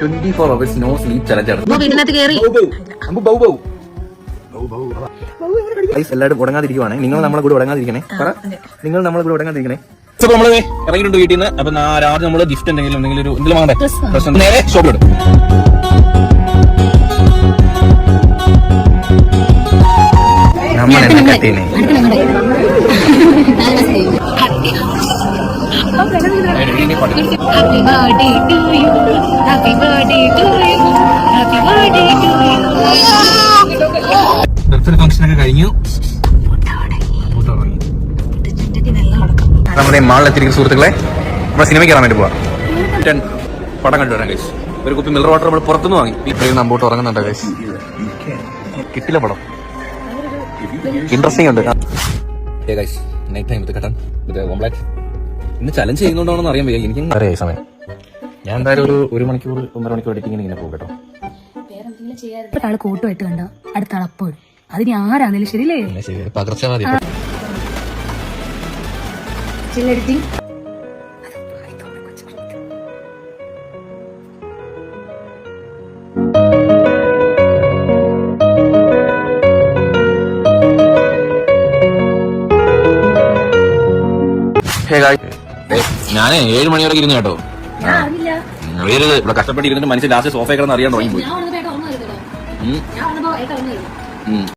24 hours no sleep challenge ആണ്. എല്ലാവരും ഉടങ്ങാതിരിക്കുവാണ്. നിങ്ങൾ നമ്മളെ കൂടെ ഉടങ്ങാതിരിക്കണേ. നിങ്ങൾ നമ്മളെ കൂടെ ഉടങ്ങാതിരിക്കണേ. അപ്പൊ നമ്മള് ഇറങ്ങിയിട്ടുണ്ട് വീട്ടിൽ നിന്ന്. അപ്പൊ രാവിലെ നമ്മള് ഗിഫ്റ്റ് എന്തെങ്കിലും വാങ്ങണ്ടേ, നേരെ ഷോപ്പിലിടും. നമ്മളെന്നെ കട്ടീനെ ഫംഗ്ഷനൊക്കെ കഴിഞ്ഞു. നമ്മുടെ മാളിലെത്തിയിരിക്കുന്ന സുഹൃത്തുക്കളെ, നമ്മുടെ സിനിമയ്ക്ക് കയറാൻ വേണ്ടി പോവാം. പടം കണ്ടു വരാം ഗൈസ്. ഒരു കുപ്പി മിനറൽ വാട്ടർ നമ്മൾ പുറത്തുനിന്ന് വാങ്ങി. ഇപ്പോഴും നമ്മോട്ട് ഉറങ്ങുന്നുണ്ടോ ഗൈസ്? കിട്ടില്ല പടം, ഇൻട്രസ്റ്റിംഗ് ഉണ്ട്. നൈറ്റ് ടൈം കട്ടാൻ ഓംലെറ്റ് ഇന്ന് ചലഞ്ച് ചെയ്യുന്നോണ്ടാണെന്ന് അറിയാൻ വയ്യ. എനിക്ക് അറിയാം സമയം. ഞാൻ എന്തായാലും ഒരു മണിക്കൂർ 1.5 മണിക്കൂർ എഡിറ്റിംഗ് ഇങ്ങനെ പോകും കേട്ടോ. ആള് കോട്ടുമായിട്ട് കണ്ട അടുത്ത ആൾ അപ്പോൾ അതിന് ആരാന്നേലും ശരിയല്ലേ? പകർച്ചവാദി എഡിറ്റിംഗ് ഞാനേ 7 മണി വരെ ഇരുന്നു കേട്ടോ. ഇവിടെ കഷ്ടപ്പെട്ട് ഇരുന്നിട്ട് മനുഷ്യൻ ലാസ്റ്റ് സോഫ കിടന്ന് അറിയാൻ തുടങ്ങി പോയി.